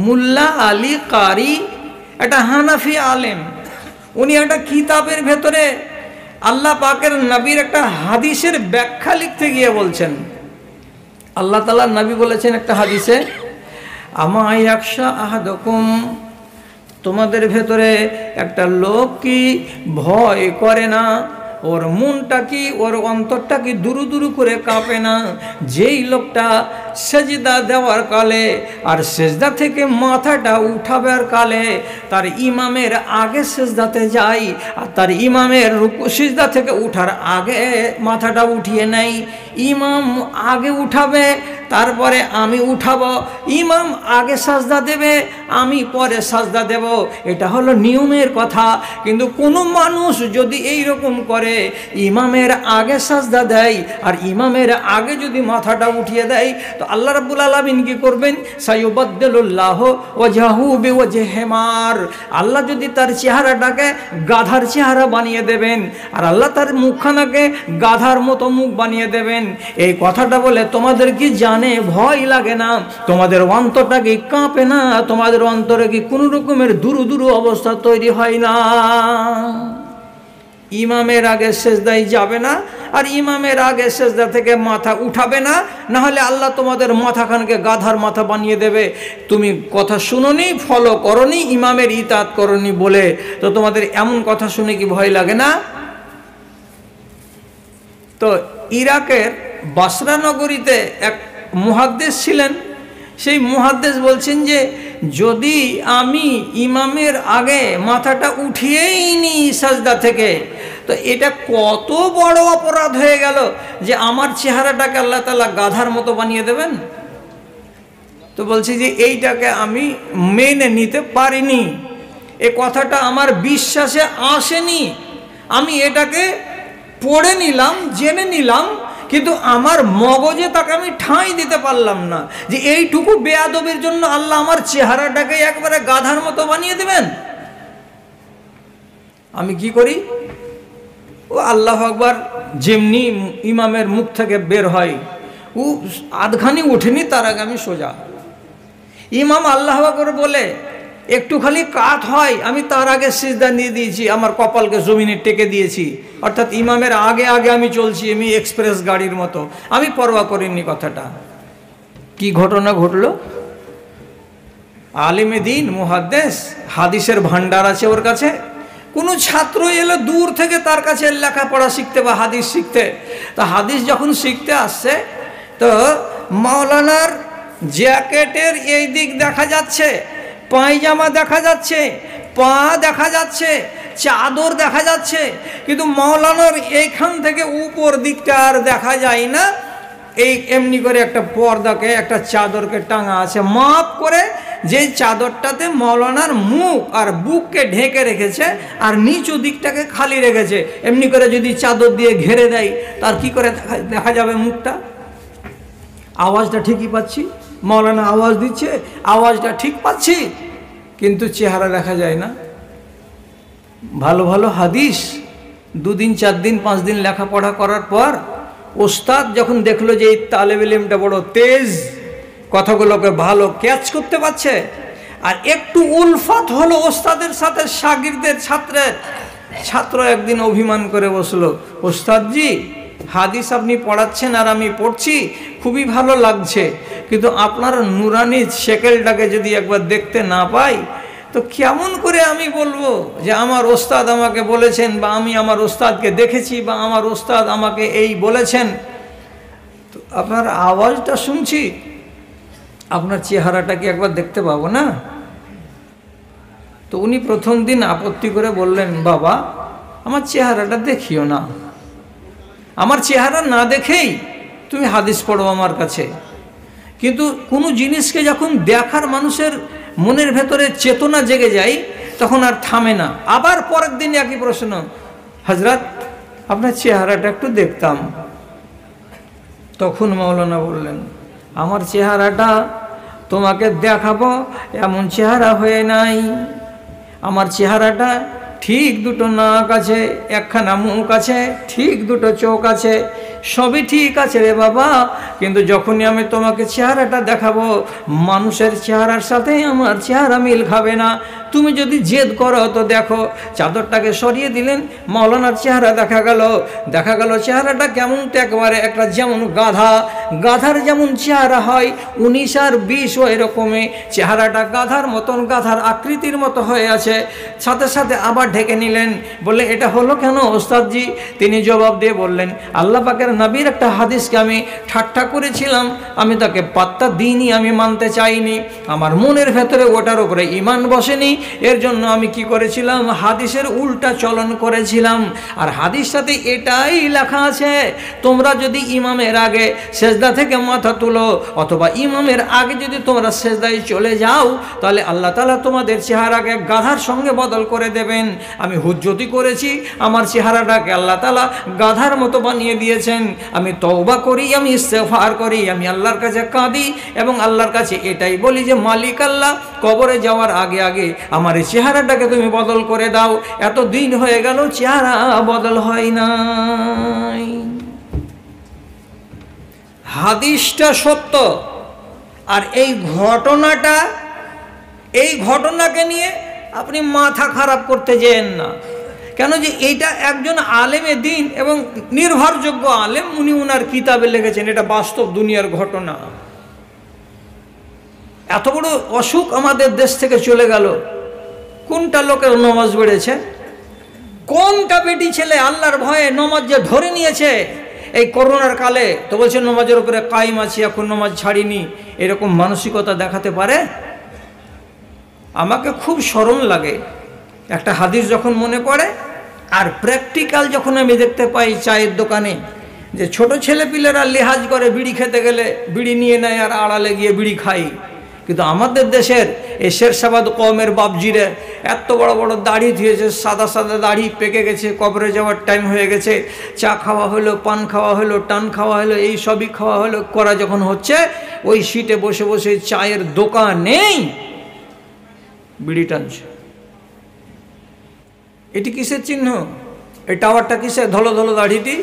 মুল্লা আলী কারি একটা হানাফি আলেম, উনি একটা কিতাবের ভেতরে আল্লাহ পাকের নবীর একটা হাদিসের ব্যাখ্যা লিখতে গিয়ে বলছেন, আল্লাহ তাআলার নবী বলেছেন একটা হাদিসে, আমা ইয়াখশা আহাদুকুম, তোমাদের ভেতরে একটা লোক কি ভয় করে না, ওর মনটা কি, ওর অন্তরটা কি দুরু দুরু করে কাঁপে না, যেই লোকটা সেজদা দেওয়ার কালে আর সেজদা থেকে মাথাটা উঠাবার কালে তার ইমামের আগে সেজদাতে যায়, আর তার ইমামের রুকু সিজদা থেকে উঠার আগে মাথাটা উঠিয়ে নেয়। ইমাম আগে উঠাবে, তারপরে আমি উঠাবো, ইমাম আগে সাজদা দেবে, আমি পরে সাজদা দেব, এটা হলো নিয়মের কথা। কিন্তু কোনো মানুষ যদি এই রকম করে, ইমামের আগে সাজদা দেয় আর ইমামের আগে যদি মাথাটা উঠিয়ে দেয়, তো আল্লাহ রাব্বুল আলামিন কি করবেন? সায়ুবাদদিলুল্লাহু ওয়াজহু বিওয়াজহি হিমার, আল্লাহ যদি তার চেহারাটাকে গাধার চেহারা বানিয়ে দেবেন আর আল্লাহ তার মুখখানাকে গাধার মতো মুখ বানিয়ে দেবেন। এই কথাটা বলে তোমাদের কি জানে ভয় লাগে না? তোমাদের অন্তরটা কি কাঁপে না? তোমাদের অন্তরে কি কোনো রকমের দুরু দুরু অবস্থা তৈরি হয় না? ইমামের আগে সেজদায় যাবে না আর ইমামের আগে সেজদা থেকে মাথা উঠাবে না, না হলে আল্লাহ তোমাদের মাথাখানকে গাধার মাথা বানিয়ে দেবে। তুমি কথা শুনোনি, ফলো করনি, ইমামের ইতাত করনি বলে, তো তোমাদের এমন কথা শুনে কি ভয় লাগে না? তো ইরাকের বাসরা নগরীতে এক মুহাদ্দিস ছিলেন, সেই মুহাদ্দিস বলছেন যে যদি আমি ইমামের আগে মাথাটা উঠিয়েই নি সাজদা থেকে, তো এটা কত বড় অপরাধ হয়ে গেল যে আমার চেহারাটাকে আল্লাহ তাআলা গাধার মতো বানিয়ে দেবেন। তো বলছি যে এইটাকে আমি মেনে নিতে পারিনি, এ কথাটা আমার বিশ্বাসে আসেনি, আমি এটাকে পড়ে নিলাম, জেনে নিলাম, কিন্তু আমার মগজে তাকে আমি ঠাঁই দিতে পারলাম না যে এইটুকু বেয়াদবির জন্য আল্লাহ আমার চেহারাটাকে একবারে গাধার মতো বানিয়ে দেবেন। আমি কি করি? ও আল্লাহু আকবার যেমনি ইমামের মুখ থেকে বের হয়, ও আধখানি উঠেনি তার আগে আমি সোজা। ইমাম আল্লাহু আকবার বলে একটু খালি কাত হয়, আমি তার আগে সিজদা নিয়ে দিয়েছি, আমার কপালকে জমিনে টেকে দিয়েছি, অর্থাৎ ইমামের আগে আগে আমি চলছি, আমি এক্সপ্রেস গাড়ির মতো, আমি পরোয়া করিনি কথাটা। কি ঘটনা ঘটলো? আলিমে দ্বীন মুহাদ্দিস, হাদিসের ভান্ডার আছে ওর কাছে, কোনো ছাত্র এলো দূর থেকে তার কাছে লেখাপড়া শিখতে বা হাদিস শিখতে, তা হাদিস যখন শিখতে আসছে তো মাওলানার জ্যাকেটের এই দিক দেখা যাচ্ছে, পায়জামা দেখা যাচ্ছে, পা দেখা যাচ্ছে, চাদর দেখা যাচ্ছে, কিন্তু মাওলানার এইখান থেকে উপর দিকটা আর দেখা যায় না। এই এমনি করে একটা পর্দাকে, একটা চাদরকে টাঙা আছে মাপ করে, যে চাদরটাতে মাওলানার মুখ আর বুককে ঢেকে রেখেছে আর নিচু দিকটাকে খালি রেখেছে। এমনি করে যদি চাদর দিয়ে ঘেরে দেয় তার কি করে দেখা যাবে মুখটা? আওয়াজটা ঠিকই পাচ্ছি, মাওলানা আওয়াজ দিচ্ছে, আওয়াজটা ঠিক পাচ্ছি, কিন্তু চেহারা দেখা যায় না। ভালো ভালো হাদিস 2 দিন 4 দিন 5 দিন লেখাপড়া করার পর ওস্তাদ যখন দেখলো যে এই তালেব ইলমটা বড় তেজ, কথাগুলোকে ভালো ক্যাচ করতে পারছে, আর একটু উলফাত হলো ওস্তাদের সাথে শাগিরদের ছাত্রের, ছাত্র একদিন অভিমান করে বসলো, ওস্তাদজি হাদিস আপনি পড়াচ্ছেন আর আমি পড়ছি, খুবই ভালো লাগছে, কিন্তু আপনার নুরানি শেকেলটাকে যদি একবার দেখতে না পাই তো কেমন করে আমি বলবো যে আমার ওস্তাদ আমাকে বলেছেন, বা আমি আমার ওস্তাদকে দেখেছি, বা আমার ওস্তাদ আমাকে এই বলেছেন। তো আপনার আওয়াজটা শুনছি, আপনার চেহারাটা কি একবার দেখতে পাবো না? তো উনি প্রথম দিন আপত্তি করে বললেন, বাবা আমার চেহারাটা দেখিও না, আমার চেহারা না দেখেই তুমি হাদিস পড়ো আমার কাছে। কিন্তু কোনো জিনিসকে যখন দেখার মানুষের মনের ভেতরে চেতনা জেগে যায় তখন আর থামে না। আবার পরের দিন একই প্রশ্ন, হযরত আপনার চেহারাটা একটু দেখতাম। তখন মাওলানা বললেন, আমার চেহারাটা তোমাকে দেখাবো এমন চেহারা হয়ে নাই, আমার চেহারাটা ঠিক দুটো নাক আছে, একখানা মুখ আছে, ঠিক দুটো চোখ আছে, সবই ঠিক আছে রে বাবা, কিন্তু যখনই আমি তোমাকে চেহারাটা দেখাবো মানুষের চেহারার সাথে আমার চেহারা মিল খাবে না। তুমি যদি জেদ করো তো দেখো। চাদরটাকে সরিয়ে দিলেন, মৌলানার চেহারা দেখা গেল চেহারাটা কেমন তো একেবারে একটা যেমন গাধার যেমন চেহারা হয় 19 আর 20 ওই রকমই চেহারাটা গাধার মতন, গাধার আকৃতির মতো হয়ে আছে। সাথে সাথে আবার ঢেকে নিলেন, বললে এটা হলো কেন ওস্তাদজি? তিনি জবাব দিয়ে বললেন, আল্লাহ পাকের নবীর একটা হাদিসকে আমি ঠাট্টা করেছিলাম, আমি তাকে পাত্তা দিইনি, আমি মানতে চাইনি, আমার মনের ভেতরে ওটার উপরে ঈমান বসেনি, এর জন্য আমি কি করেছিলাম, হাদিসের উল্টা চলন করেছিলাম। আর হাদিসটাতে এটাই লেখা আছে, তোমরা যদি ইমামের আগে সেজদা থেকে মাথা তুলো অথবা ইমামের আগে যদি তোমরা সেজদায় চলে যাও তাহলে আল্লাহ তাআলা তোমাদের চেহারাকে গাধার সঙ্গে বদল করে দেবেন। আমি হুজ্জতি করেছি, আমার চেহারাটাকে আল্লাহ তাআলা গাধার মতো বানিয়ে দিয়েছেন। আমি তওবা করি, আমি ইস্তেগফার করি, আমি আল্লাহর কাছে কাঁদি এবং আল্লাহর কাছে এটাই বলি যে মালিক আল্লাহ, কবরে যাওয়ার আগে আগে আমার এই চেহারাটাকে তুমি বদল করে দাও। এত দিন হয়ে গেল চেহারা বদল হয় নাই। হাদিসটা সত্য, আর এই ঘটনাকে নিয়ে আপনি মাথা খারাপ করতে যেন না। কেন যে এইটা একজন আলেমে দিন এবং নির্ভরযোগ্য আলেম, উনি ওনার কিতাবে লিখেছেন, এটা বাস্তব দুনিয়ার ঘটনা। এত বড় অসুখ আমাদের দেশ থেকে চলে গেল, কোনটা লোকের নমাজ বেড়েছে, কোনটা বেটি ছেলে আল্লাহর ভয়ে নমাজ যে ধরে নিয়েছে এই করোনার কালে, তো বলছে নমাজের উপরে কায়েম আছি, এখন নমাজ ছাড়িনি, এরকম মানসিকতা দেখাতে পারে? আমাকে খুব শরম লাগে একটা হাদিস যখন মনে পড়ে, আর প্র্যাকটিক্যাল যখন আমি দেখতে পাই চায়ের দোকানে যে ছোট ছেলেপিলেরা লেহাজ করে বিড়ি খেতে গেলে বিড়ি নিয়ে নেয় আর আড়ালে গিয়ে বিড়ি খাই। কিন্তু আমাদের দেশের এই শেরশাবাদ কওমের বাপজিরে এত বড় বড় দাড়ি দিয়েছে, সাদা সাদা দাড়ি পেকে গেছে, কবরে যাওয়ার টাইম হয়ে গেছে, চা খাওয়া হলো, পান খাওয়া হলো, টান খাওয়া হলো, এই সবই খাওয়া হলো, করা যখন হচ্ছে ওই সিটে বসে বসে চায়ের দোকানেই বিড়ি টানছে। এটি কিসের চিহ্ন? এই টাওয়ারটা কিসের? ধলো ধলো দাড়িটি,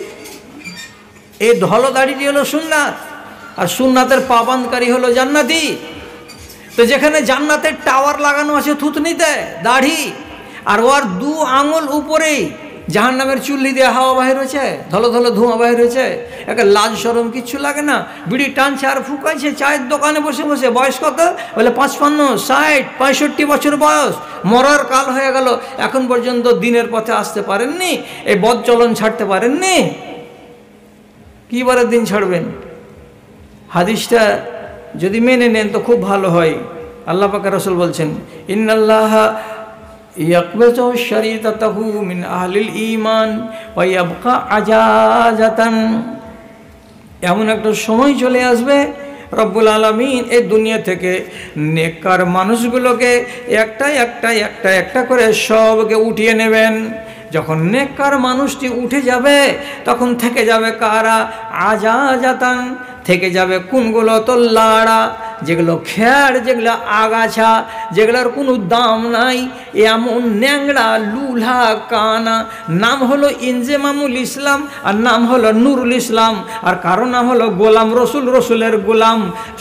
এই ধলো দাড়িটি হলো সুন্নাত, আর সুন্নাতের পাবন্দকারী হলো জান্নাতি। তো যেখানে জান্নাতের টাওয়ার লাগানো আছে থুতনিতে দাড়ি, আর ওর 2 আঙুল উপরেই জাহান্নামের চুল্লি দিয়ে হাওয়া বাহির হয়েছে, ধলো ধলো ধোঁয়া বাহির হয়েছে, একে লাজ শরম কিচ্ছু লাগে না, বিড়ি টানছে আর ফুকাইছে চায়ের দোকানে বসে বসে। বয়স কত? বলে 55, 60, 65 বছর বয়স, মরার কাল হয়ে গেল, এখন পর্যন্ত দিনের পথে আসতে পারেননি, এই বদ চলন ছাড়তে পারেননি, কি বারে দিন ছাড়বেন? হাদিসটা যদি মেনে নেন তো খুব ভালো হয়। আল্লাহ পাক রাসূল বলছেন, ইন্নাল্লাহা ইয়াকবাজু শরীতাতাহু মিন আহলিল ঈমান ওয়া ইয়াবকা আজাজাতান। এমন একটা সময় চলে আসবে রব্বুল আলামিন এই দুনিয়া থেকে নেককার মানুষগুলোকে একটা করে সবকে উঠিয়ে নেবেন। যখন নেককার মানুষটি উঠে যাবে তখন থেকে যাবে কারা? আজাজাতান, থেকে যাবে কোনগুলো? তো লাড়া, যেগুলো খ্যাড়, যেগুলো আগাছা, যেগুলোর কোনো দাম নাই, এমন ন্যাংড়া লুলা কানা। নাম হলো ইনজেমামুল ইসলাম, আর নাম হলো নুরুল ইসলাম, আর কারো নাম হলো গোলাম রসুল, রসুলের গোলাম।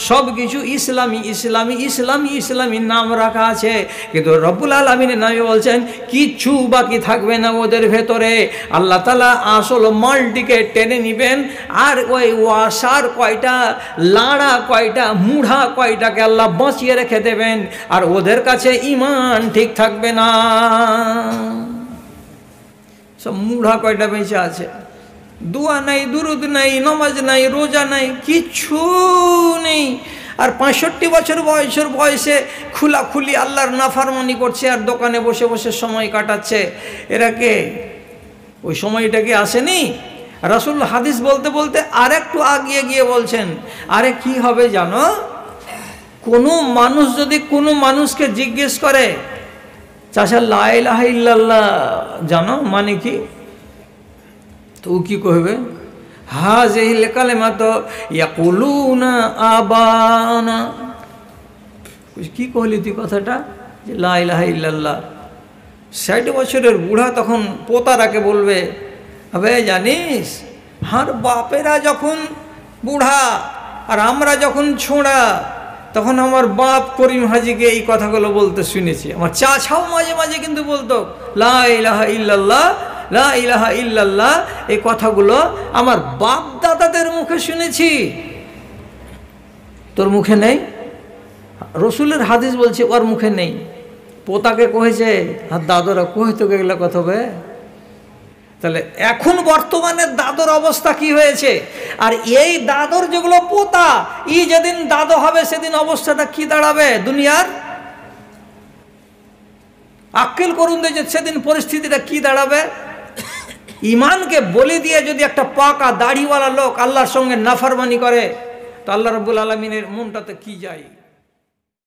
সব কিছু ইসলামী ইসলামী ইসলামী ইসলামী নাম রাখা আছে, কিন্তু রব্বুল আলামিনের নামে বলছেন কিচ্ছু বাকি থাকবে না ওদের ভেতরে। আল্লাহ তাআলা আসল মালটিকে টেনে নিবেন, আর ওই ওয়াসার কয়টা, লাড়া কয়টা, মুড়া কয়টাকে আল্লাহ বাঁচিয়ে রেখে দেবেন, আর ওদের কাছে ঈমান ঠিক থাকবে না। সব মুড়া কয়টা বেঁচে আছে, দোয়া নাই, দুরুদ নাই, নামাজ নাই, রোজা নাই, কিচ্ছু নেই। আর 65 বছর বয়সে খুলাখুলি আল্লাহর নাফরমানি করছে আর দোকানে বসে বসে সময় কাটাচ্ছে। এরা কে? ওই সময়টা কি আসেনি? রাসূল হাদিস বলতে বলতে আর একটু আগিয়ে গিয়ে বলছেন, আরে কি হবে জানো? কোনো মানুষ যদি কোনো মানুষকে জিজ্ঞেস করে, চাচা লা ইলাহা ইল্লাল্লাহ জানো মানে কি? তো ও কি কইবে? হাযিহিল কালিমাতু ইয়াকুলুনা আবানা। কি কইলি তুই কথাটা, যে লা ইলাহা ইল্লাল্লাহ? 60 বছরের বুড়া তখন পোতারাকে বলবে, আবে জানিস আর বাপেরা যখন বুড়া আর আমরা যখন ছোঁড়া, তখন আমার বাপ করিম হাজিকে এই কথাগুলো বলতে শুনেছি। আমার চাচাও মাঝে মাঝে কিন্তু বলতো লা ইলাহা ইল্লাল্লাহ, লা ইলাহা ইল্লাল্লাহ, এই কথাগুলো আমার বাপ দাদাদের মুখে শুনেছি, তোর মুখে নেই। রসুলের হাদিস বলছে ওর মুখে নেই, পোতাকে কহেছে আর দাদরা কহে তোকে এগুলো কথা হবে। তাহলে এখন বর্তমানে দাদর অবস্থা কি হয়েছে, আর এই দাদর যেগুলো পোতা, ই যেদিন দাদো হবে সেদিন অবস্থাটা কি দাঁড়াবে দুনিয়ার, আক্কেল করুন যে সেদিন পরিস্থিতিটা কি দাঁড়াবে। ইমানকে বলি দিয়ে যদি একটা পাকা দাড়িওয়ালা লোক আল্লাহর সঙ্গে নাফরমানি করে, তো আল্লাহ রাব্বুল আলামিনের মনটাতে কি যায়।